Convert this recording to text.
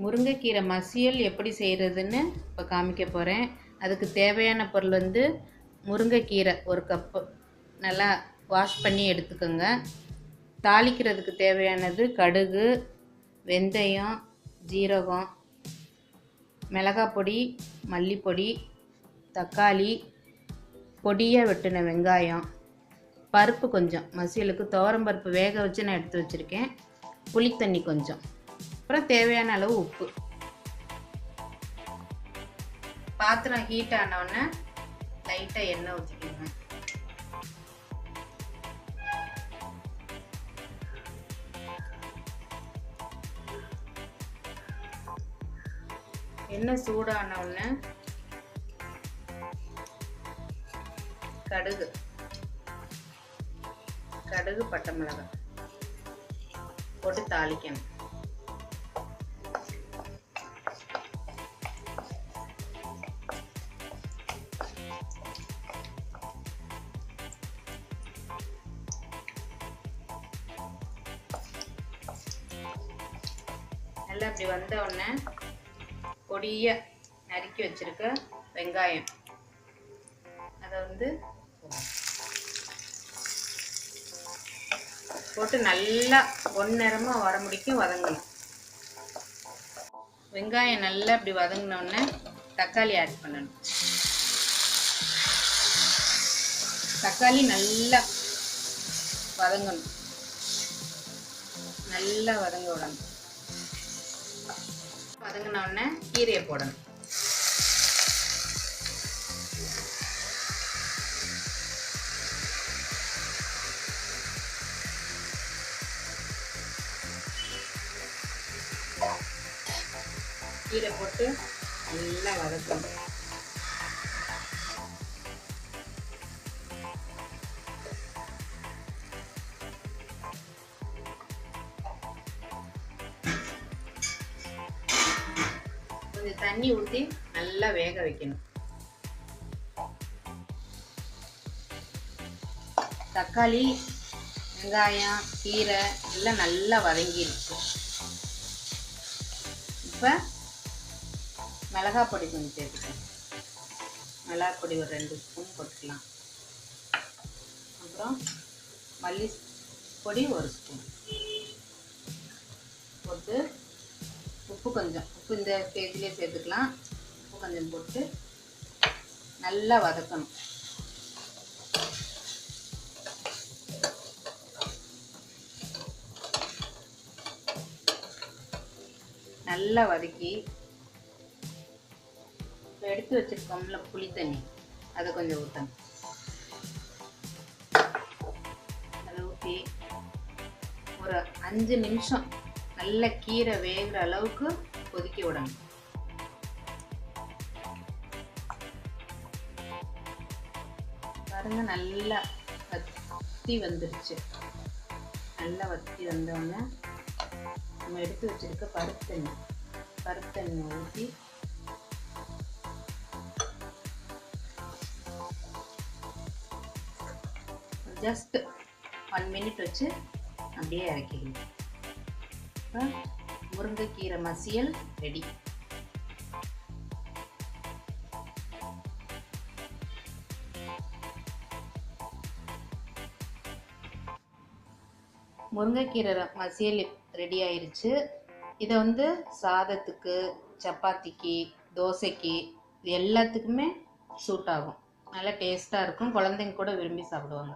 முருங்கைக்கீரை மசியல் எப்படி செய்கிறதுன்னு இப்போ காமிக்க போகிறேன். அதுக்கு தேவையான பொருள் வந்து முருங்கைக்கீரை 1 கப்பு நல்லா வாஷ் பண்ணி எடுத்துக்கோங்க. தாளிக்கிறதுக்கு தேவையானது கடுகு, வெந்தயம், ஜீரகம், மிளகாய் பொடி, மல்லிப்பொடி, தக்காளி, பொடியாக வெட்டின வெங்காயம், பருப்பு கொஞ்சம், மசியலுக்கு துவரம்பருப்பு வேக வச்சு நான் எடுத்து வச்சுருக்கேன், புளித்தண்ணி கொஞ்சம், அப்புறம் தேவையான அளவு உப்பு. பாத்திரம் ஹீட் ஆனவுடனே லைட்டாக எண்ணெய் ஊற்றிக்கோங்க. எண்ணெய் சூடானவுடனே கடுகு, பட்டை மிளகாய் போட்டு தாளிக்கணும். நல்லா இப்படி வந்த உடனே பொடியை நறுக்கி வச்சிருக்க வெங்காயம் அதை வந்து போட்டு நல்லா பொன்னிறமாக வர முடிக்கும் வதங்கணும். வெங்காயம் நல்லா இப்படி வதங்கினோடனே தக்காளி ஆட் பண்ணணும். தக்காளி நல்லா வதங்கணும், நல்லா வதங்க விடணும். வதங்கினோடனே கீரையை போடணும். கீரை போட்டு நல்லா வதக்கணும். கொஞ்சம் தண்ணி ஊற்றி நல்லா வேக வைக்கணும். தக்காளி, வெங்காயம், கீரை எல்லாம் நல்லா வதங்கிடுச்சு. இப்போ மிளகாய் பொடி கொஞ்சம் சேர்த்துக்கணும். மிளகாய் பொடி ஒரு 2 ஸ்பூன் போட்டுக்கலாம். அப்புறம் மல்லி பொடி 1 ஸ்பூன் போட்டு உப்பு கொஞ்சம், உப்பு இந்த ஸ்டேஜ்லேயே சேர்த்துக்கலாம். உப்பு கொஞ்சம் போட்டு நல்லா வதக்கணும். நல்லா வதக்கி எடுத்து வச்சிருக்கோம்ல புளி தண்ணி, அதை கொஞ்சம் ஊற்றணும். அதை ஊற்றி ஒரு 5 நிமிஷம் நல்ல கீரை வேகிற அளவுக்கு கொதிக்க விடணும். பாருங்க, நல்லா வத்தி வந்துருச்சு. நல்லா வத்தி வந்தோடனே நம்ம எடுத்து வச்சிருக்க பருப்பு தண்ணி ஊற்றி ஜஸ்ட் 1 மினிட் வச்சு அப்படியே இறக்கிடுங்க. முருங்கைக்கீரை மசியல் ரெடி. முருங்கைக்கீரை மசியல் ரெடி ஆயிருச்சு. இதை வந்து சாதத்துக்கு, சப்பாத்திக்கு, தோசைக்கு, இது எல்லாத்துக்குமே சூட் ஆகும். நல்லா டேஸ்ட்டாக இருக்கும். குழந்தைங்க கூட விரும்பி சாப்பிடுவாங்க.